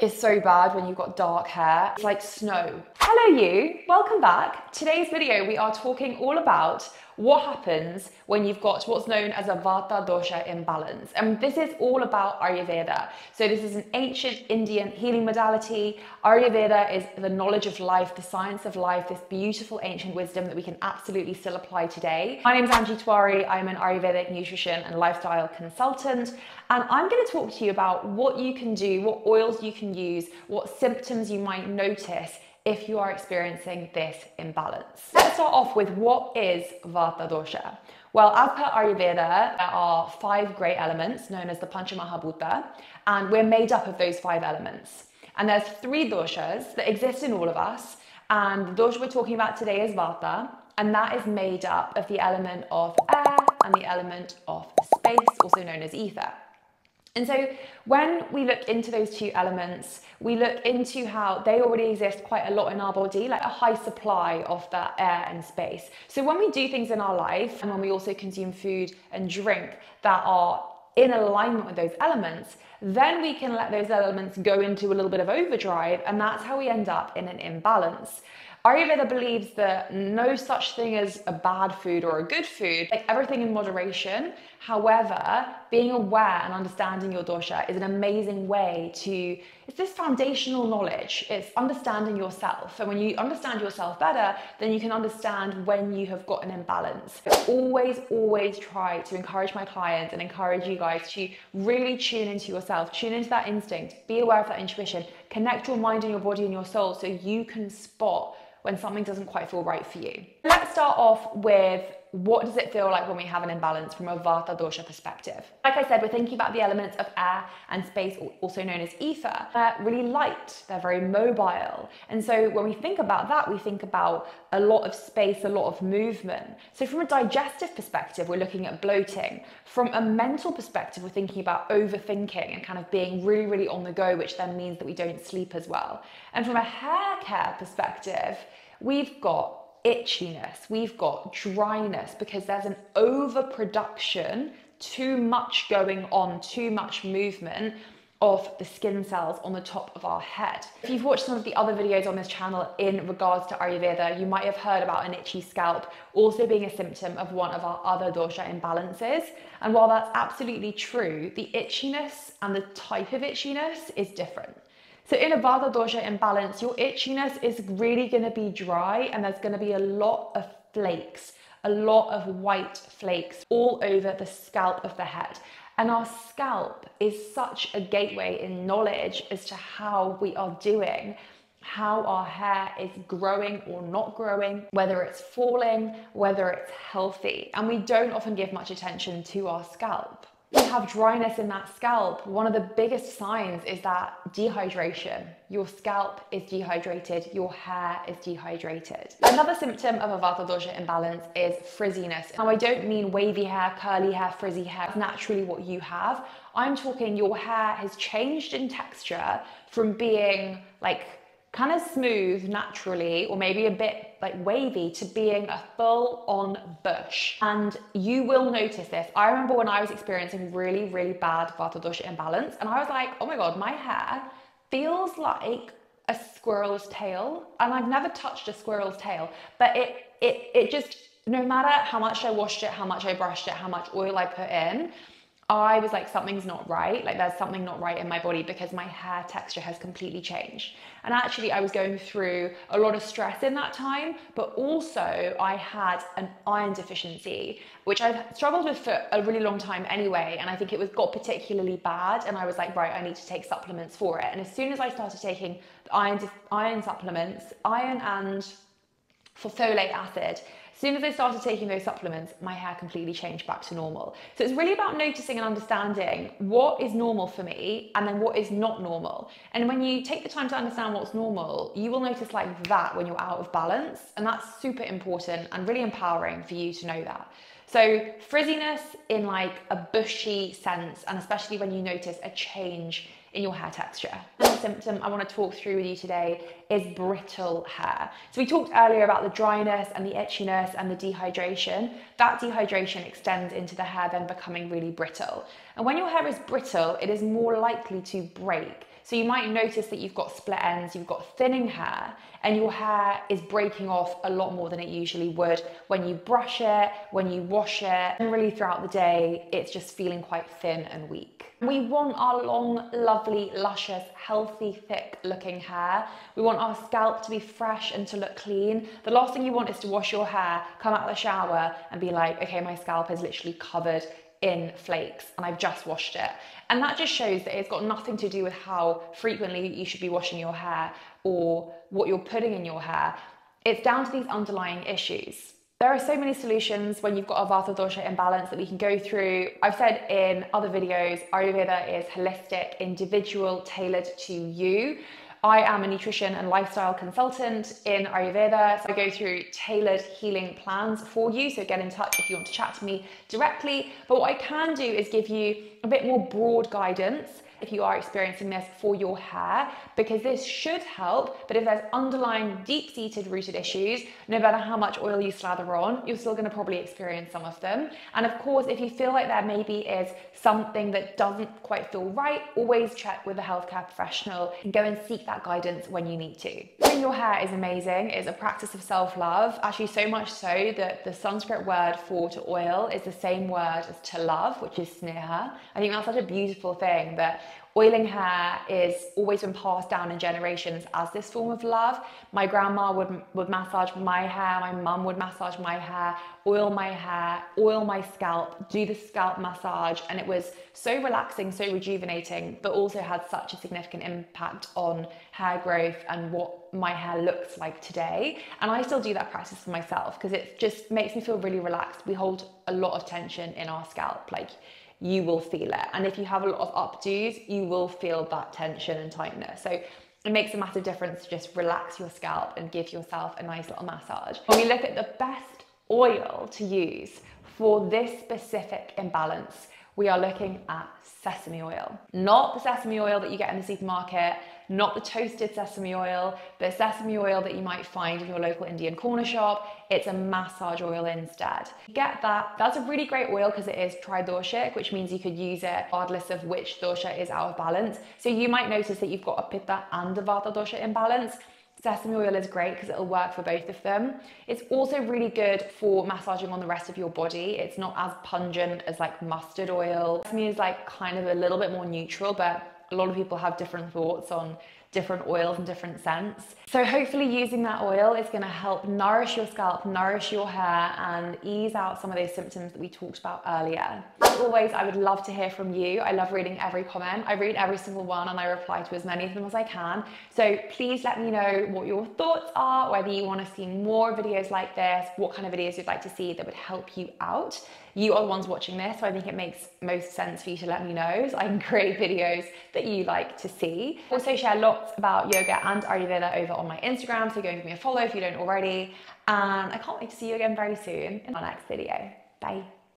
is so bad when you've got dark hair. It's like snow. Hello you, welcome back. Today's video we are talking all about what happens when you've got what's known as a Vata Dosha Imbalance. And this is all about Ayurveda. So this is an ancient Indian healing modality. Ayurveda is the knowledge of life, the science of life, this beautiful ancient wisdom that we can absolutely still apply today. My name is Angie Twari. I'm an Ayurvedic nutrition and lifestyle consultant. And I'm going to talk to you about what you can do, what oils you can use, what symptoms you might notice if you are experiencing this imbalance. Let's start off with what is Vata Dosha. Well, as per Ayurveda, there are 5 great elements known as the Panchamahabhuta, and we're made up of those 5 elements. And there's 3 doshas that exist in all of us, and the dosha we're talking about today is Vata, and that is made up of the element of air and the element of space, also known as ether. And so when we look into those 2 elements, we look into how they already exist quite a lot in our body, like a high supply of that air and space. So when we do things in our life, and when we also consume food and drink that are in alignment with those elements, then we can let those elements go into a little bit of overdrive, and that's how we end up in an imbalance. Ayurveda believes that no such thing as a bad food or a good food, like everything in moderation. However, being aware and understanding your dosha is an amazing way to, it's this foundational knowledge. It's understanding yourself. And when you understand yourself better, then you can understand when you have got an imbalance. I always try to encourage my clients and encourage you guys to really tune into yourself, tune into that instinct, be aware of that intuition, connect your mind and your body and your soul so you can spot when something doesn't quite feel right for you. Let's start off with what does it feel like when we have an imbalance from a Vata Dosha perspective. Like I said, we're thinking about the elements of air and space, also known as ether. They're really light, they're very mobile. And so when we think about that, we think about a lot of space, a lot of movement. So from a digestive perspective, we're looking at bloating. From a mental perspective, we're thinking about overthinking and kind of being really on the go, which then means that we don't sleep as well. And from a hair care perspective, we've got itchiness, we've got dryness, because there's an overproduction, too much going on, too much movement of the skin cells on the top of our head. If you've watched some of the other videos on this channel in regards to Ayurveda, you might have heard about an itchy scalp also being a symptom of one of our other dosha imbalances. And while that's absolutely true, the itchiness and the type of itchiness is different. So in a Vata Dosha imbalance, your itchiness is really going to be dry, and there's going to be a lot of flakes, a lot of white flakes all over the scalp of the head. And our scalp is such a gateway in knowledge as to how we are doing, how our hair is growing or not growing, whether it's falling, whether it's healthy. And we don't often give much attention to our scalp. We have dryness in that scalp. One of the biggest signs is that dehydration. Your scalp is dehydrated, your hair is dehydrated. Another symptom of a Vata Dosha imbalance is frizziness. Now, I don't mean wavy hair, curly hair, frizzy hair. It's naturally what you have. I'm talking your hair has changed in texture from being like kind of smooth naturally, or maybe a bit like wavy, to being a full-on bush. And you will notice this. I remember when I was experiencing really bad Vata Dosha imbalance, and I was like, oh my God, my hair feels like a squirrel's tail. And I've never touched a squirrel's tail, but it just, no matter how much I washed it, how much I brushed it, how much oil I put in, I was like, something's not right. Like there's something not right in my body because my hair texture has completely changed. And actually I was going through a lot of stress in that time, but also I had an iron deficiency, which I've struggled with for a really long time anyway. And I think it got particularly bad. And I was like, right, I need to take supplements for it. And as soon as I started taking the iron supplements, iron and for folate acid, as soon as I started taking those supplements, my hair completely changed back to normal. So it's really about noticing and understanding what is normal for me and then what is not normal. And when you take the time to understand what's normal, you will notice like that when you're out of balance. And that's super important and really empowering for you to know that. So frizziness in like a bushy sense, and especially when you notice a change in your hair texture. The symptom I want to talk through with you today is brittle hair. So we talked earlier about the dryness and the itchiness and the dehydration. That dehydration extends into the hair then becoming really brittle. And when your hair is brittle, it is more likely to break. So you might notice that you've got split ends, you've got thinning hair, and your hair is breaking off a lot more than it usually would when you brush it, when you wash it, and really throughout the day, it's just feeling quite thin and weak. We want our long, lovely, luscious, healthy, thick looking hair. We want our scalp to be fresh and to look clean. The last thing you want is to wash your hair, come out of the shower and be like, okay, my scalp is literally covered in flakes and I've just washed it. And that just shows that it's got nothing to do with how frequently you should be washing your hair or what you're putting in your hair. It's down to these underlying issues. There are so many solutions when you've got a Vata Dosha imbalance that we can go through. I've said in other videos, Ayurveda is holistic, individual, tailored to you. I am a nutrition and lifestyle consultant in Ayurveda, so I go through tailored healing plans for you, so get in touch if you want to chat to me directly. But what I can do is give you a bit more broad guidance if you are experiencing this for your hair, because this should help. But if there's underlying deep-seated rooted issues, no matter how much oil you slather on, you're still going to probably experience some of them. And of course, if you feel like there maybe is something that doesn't quite feel right, always check with a healthcare professional and go and seek that guidance when you need to. Doing your hair is amazing. It's a practice of self-love, actually so much so that the Sanskrit word for to oil is the same word as to love, which is sneha. I think that's such a beautiful thing, that oiling hair is always been passed down in generations as this form of love. My grandma would massage my hair, my mum would massage my hair, oil my scalp, do the scalp massage, and it was so relaxing, so rejuvenating, but also had such a significant impact on hair growth and what my hair looks like today. And I still do that practice for myself because it just makes me feel really relaxed. We hold a lot of tension in our scalp, like you will feel it. And if you have a lot of updos, you will feel that tension and tightness. So it makes a massive difference to just relax your scalp and give yourself a nice little massage. When we look at the best oil to use for this specific imbalance, we are looking at sesame oil. Not the sesame oil that you get in the supermarket, not the toasted sesame oil, but sesame oil that you might find in your local Indian corner shop. It's a massage oil instead. Get that. That's a really great oil because it is tridoshic, which means you could use it regardless of which dosha is out of balance. So you might notice that you've got a pitta and a Vata dosha imbalance. Sesame oil is great because it'll work for both of them. It's also really good for massaging on the rest of your body. It's not as pungent as like mustard oil. Sesame is like kind of a little bit more neutral, but a lot of people have different thoughts on different oils and different scents. So hopefully using that oil is going to help nourish your scalp, nourish your hair, and ease out some of those symptoms that we talked about earlier. As always, I would love to hear from you. I love reading every comment. I read every single one and I reply to as many of them as I can. So please let me know what your thoughts are, whether you want to see more videos like this, what kind of videos you'd like to see that would help you out. You are the ones watching this, so I think it makes most sense for you to let me know so I can create videos that you like to see. Also share lots about yoga and Ayurveda over on my Instagram, so go and give me a follow if you don't already. And I can't wait to see you again very soon in my next video. Bye.